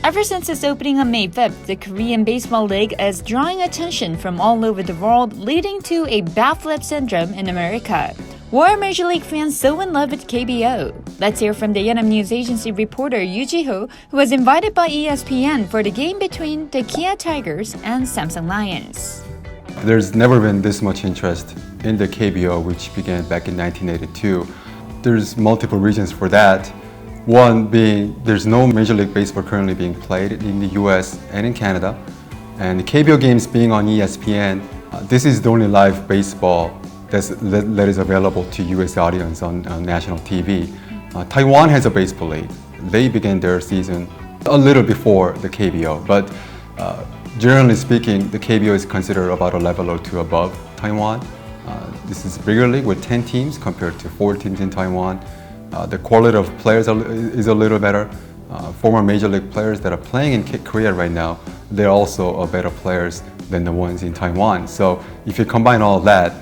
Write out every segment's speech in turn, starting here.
Ever since its opening on May 5th, the Korean Baseball League is drawing attention from all over the world, leading to a Backflip syndrome in America. Why are Major League fans so in love with KBO? Let's hear from the Yonhap News Agency reporter Yoo Jee-ho, who was invited by ESPN for the game between the Kia Tigers and Samsung Lions. There's never been this much interest in the KBO, which began back in 1982. There's multiple reasons for that. One being there's no Major League Baseball currently being played in the US and in Canada. And the KBO games being on ESPN, this is the only live baseball that is available to US audience on national TV. Taiwan has a baseball league. They began their season a little before the KBO, but generally speaking, the KBO is considered about a level or two above Taiwan. This is a bigger league with 10 teams compared to 4 teams in Taiwan. The quality of players is a little better. Former Major League players that are playing in Korea right now, they're also better players than the ones in Taiwan. So if you combine all that,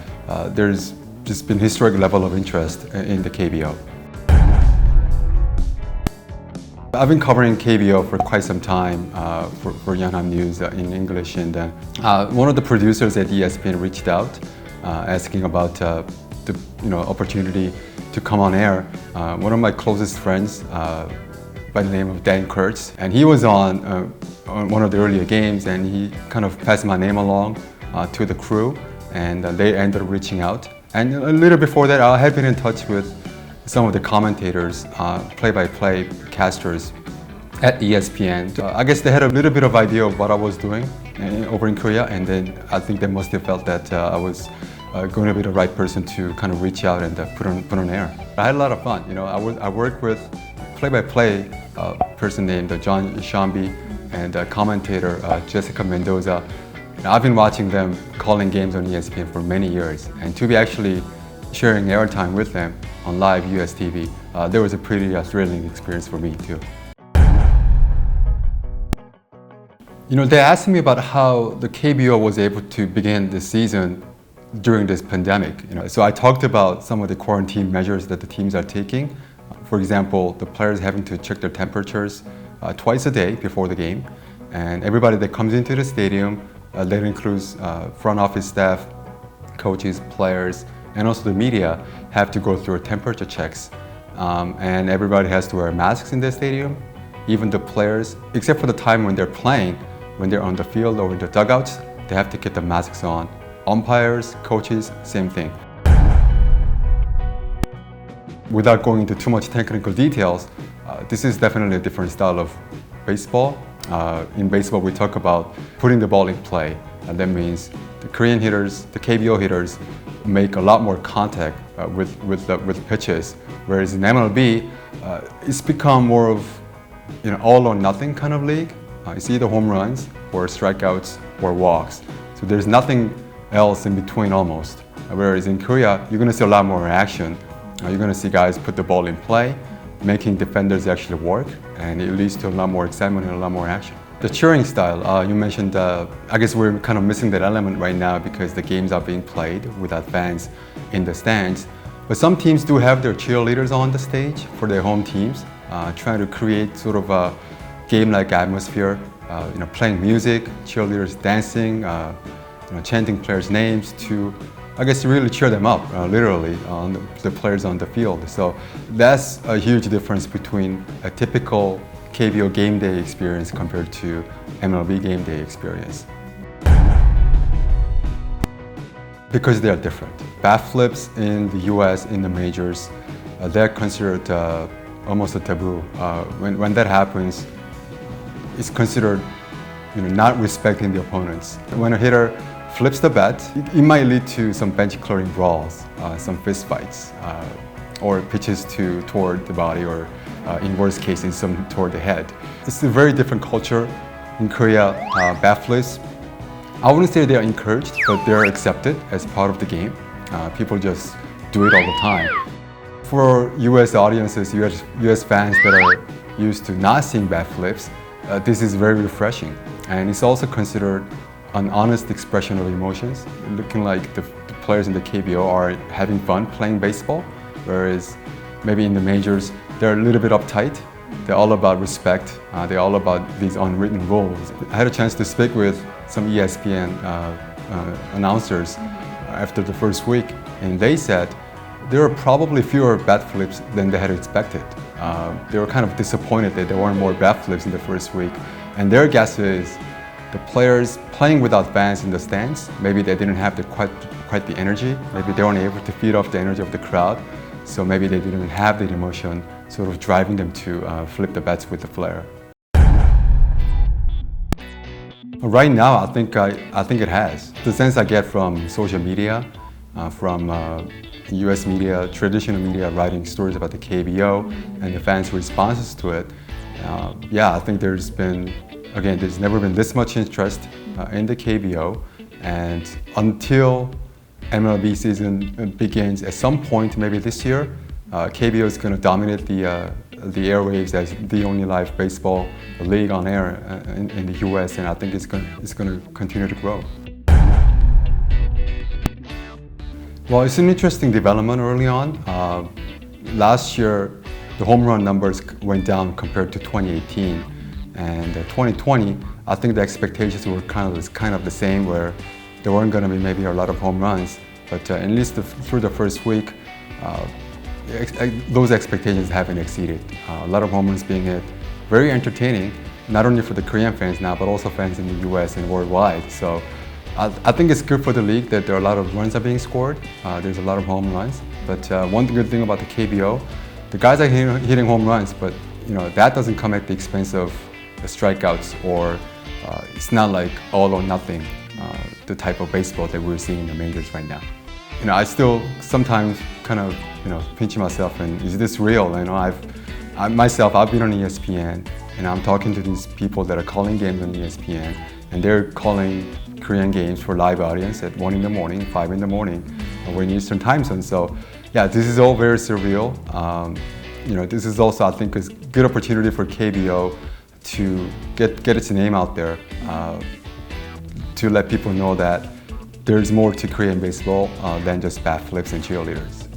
there's just been historic level of interest in the KBO. I've been covering KBO for quite some time for Yonhap News in English, and one of the producers at ESPN reached out asking about the opportunity to come on air. One of my closest friends by the name of Dan Kurtz, and he was on one of the earlier games, and he kind of passed my name along to the crew, and they ended up reaching out. And a little before that, I had been in touch with some of the commentators, play-by-play casters at ESPN. I guess they had a little bit of idea of what I was doing over in Korea, and then I think they must have felt that I was going to be the right person to kind of reach out and put on air. I had a lot of fun. I worked with play-by-play person named John Shambi and commentator Jessica Mendoza. I've been watching them calling games on ESPN for many years, and to be actually sharing airtime with them on live US TV, there was a pretty thrilling experience for me too. They asked me about how the KBO was able to begin the season during this pandemic. So I talked about some of the quarantine measures that the teams are taking. For example, the players having to check their temperatures twice a day before the game, and everybody that comes into the stadium, that includes front office staff, coaches, players, and also the media, have to go through temperature checks. And everybody has to wear masks in the stadium, even the players, except for the time when they're playing. When they're on the field or in the dugouts, they have to keep the masks on. Umpires, coaches, same thing. Without going into too much technical details, this is definitely a different style of baseball. In baseball, we talk about putting the ball in play, and that means the Korean hitters, the KBO hitters, make a lot more contact with pitches, whereas in MLB, it's become more of all or nothing kind of league. It's either home runs or strikeouts or walks. So there's nothing else in between almost. Whereas in Korea, you're going to see a lot more action. You're going to see guys put the ball in play, making defenders actually work, and it leads to a lot more excitement and a lot more action. The cheering style, you mentioned, I guess we're kind of missing that element right now because the games are being played without fans in the stands. But some teams do have their cheerleaders on the stage for their home teams, trying to create sort of a game-like atmosphere, playing music, cheerleaders dancing, chanting players' names to, I guess, really cheer them up, literally, on the players on the field. So that's a huge difference between a typical KBO game day experience compared to MLB game day experience. Because they are different. Backflips in the US, in the majors, they're considered almost a taboo. When that happens, it's considered not respecting the opponents. When a hitter flips the bat, it might lead to some bench clearing brawls, some fist fights, or pitches toward the body, or in worst cases, some toward the head. It's a very different culture in Korea. Backflips, I wouldn't say they're encouraged, but they're accepted as part of the game. People just do it all the time. For US audiences, US fans that are used to not seeing backflips, this is very refreshing. And it's also considered an honest expression of emotions, looking like the players in the KBO are having fun playing baseball, whereas maybe in the majors, they're a little bit uptight They're all about respect. They're all about these unwritten rules. I had a chance to speak with some ESPN announcers after the first week, and they said there are probably fewer backflips than they had expected. They were kind of disappointed that there weren't more backflips in the first week, and their guess is the players playing without fans in the stands, maybe they didn't have quite the energy, maybe they weren't able to feed off the energy of the crowd, so maybe they didn't have the emotion sort of driving them to flip the bats with the flair. Right now, I think it has. The sense I get from social media, from US media, traditional media writing stories about the KBO and the fans' responses to it, I think there's never been this much interest in the KBO, and until MLB season begins at some point, maybe this year, KBO is going to dominate the airwaves as the only live baseball league on air in the US, and I think it's going to continue to grow. Well, it's an interesting development early on. Last year, the home run numbers went down compared to 2018, and 2020, I think the expectations were kind of the same, where there weren't going to be maybe a lot of home runs, but at least through the first week, those expectations have been exceeded. A lot of home runs being hit, very entertaining, not only for the Korean fans now, but also fans in the US and worldwide. So I think it's good for the league that there are a lot of runs are being scored. There's a lot of home runs. But one good thing about the KBO, the guys are hitting home runs, but that doesn't come at the expense of the strikeouts, or it's not like all or nothing, the type of baseball that we're seeing in the majors right now. I still sometimes kind of pinch myself, and is this real? I've been on ESPN, and I'm talking to these people that are calling games on ESPN, and they're calling Korean games for live audience at 1 in the morning, 5 in the morning, we're in Eastern time zone. So yeah, this is all very surreal. This is also, I think, a good opportunity for KBO to get its name out there, to let people know that there's more to Korean baseball than just bat flips and cheerleaders.